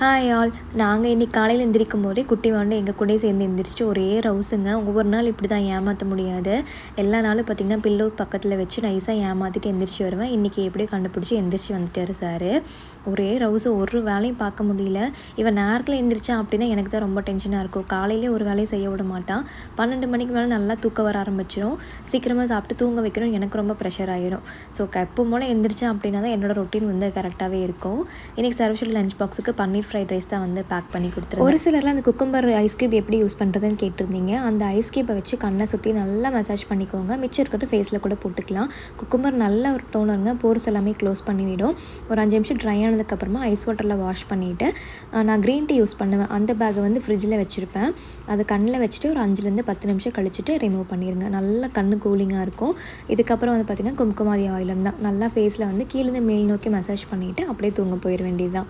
Hi all. நாங்கள் இன்றைக்கி காலையில் எந்திரிக்கும் போதே குட்டி வாண்டு எங்கள் கூடயே சேர்ந்து எந்திரிச்சு ஒரே ரவுஸுங்க. ஒவ்வொரு நாள் இப்படி தான் ஏமாற்ற முடியாது. எல்லா நாளும் பார்த்திங்கன்னா பில்லோ பக்கத்தில் வச்சு நைஸாக ஏமாற்றிட்டு எந்திரிச்சு வருவேன். இன்றைக்கி எப்படியோ கண்டுபிடிச்சி எந்திரிச்சு வந்துட்டார் சார். ஒரே ரவுஸு, ஒரு வேலையும் பார்க்க முடியல. இவன் நேரத்தில் எந்திரிச்சான் அப்படின்னா எனக்கு தான் ரொம்ப டென்ஷனாக இருக்கும். காலையிலே ஒரு வேலையை செய்ய விட மாட்டான். 12 மணிக்கு மேலே நல்லா தூக்கம் வர ஆரம்பிச்சிடும். சீக்கிரமாக சாப்பிட்டு தூங்க வைக்கணும், எனக்கு ரொம்ப ப்ரெஷர் ஆகிரும். ஸோ எப்போ போல் எந்திரிச்சேன் அப்படின்னா தான் என்னோடய ரொட்டீன் வந்து கரெக்டாகவே இருக்கும். இன்றைக்கி சர்வஷல் லஞ்ச் பாக்ஸுக்கு பன்னீர் ஃப்ரைட் ரைஸ் தான் வந்து பேக் பண்ணி கொடுத்துருவேன். ஒரு சிலர்லாம் அந்த குக்கும்பர் ஐஸ் க்யூப் எப்படி யூஸ் பண்ணுறதுன்னு கேட்டிருந்தீங்க. அந்த ஐஸ் க்யூப்பை வச்சு கண்ணை சுற்றி நல்லா மசாஜ் பண்ணிக்கோங்க. மிச்சம் இருக்கிறது ஃபேஸில் கூட போட்டுக்கலாம். குக்கும்பர் நல்ல ஒரு டோனருங்க, போர்ஸ் எல்லாமே க்ளோஸ் பண்ணிவிடும். ஒரு 5 நிமிஷம் ட்ரை ஆனதுக்கப்புறமா ஐஸ் வாட்டரில் வாஷ் பண்ணிவிட்டு நான் க்ரீன் டீ யூஸ் பண்ணுவேன். அந்த பேக்கை வந்து ஃப்ரிட்ஜில் வச்சுருப்பேன். அது கண்ணில் வச்சுட்டு ஒரு 5லேருந்து 10 நிமிஷம் கழிச்சிட்டு ரிமூவ் பண்ணிடுங்க. நல்லா கண்ணு கூலிங்காக இருக்கும். இதுக்கப்புறம் வந்து பார்த்திங்கன்னா கும்குமாதி ஆயிலம் தான் நல்லா ஃபேஸில் வந்து கீழேருந்து மேல் நோக்கி மசாஜ் பண்ணிவிட்டு அப்படியே தூங்க போயிட வேண்டியது தான்.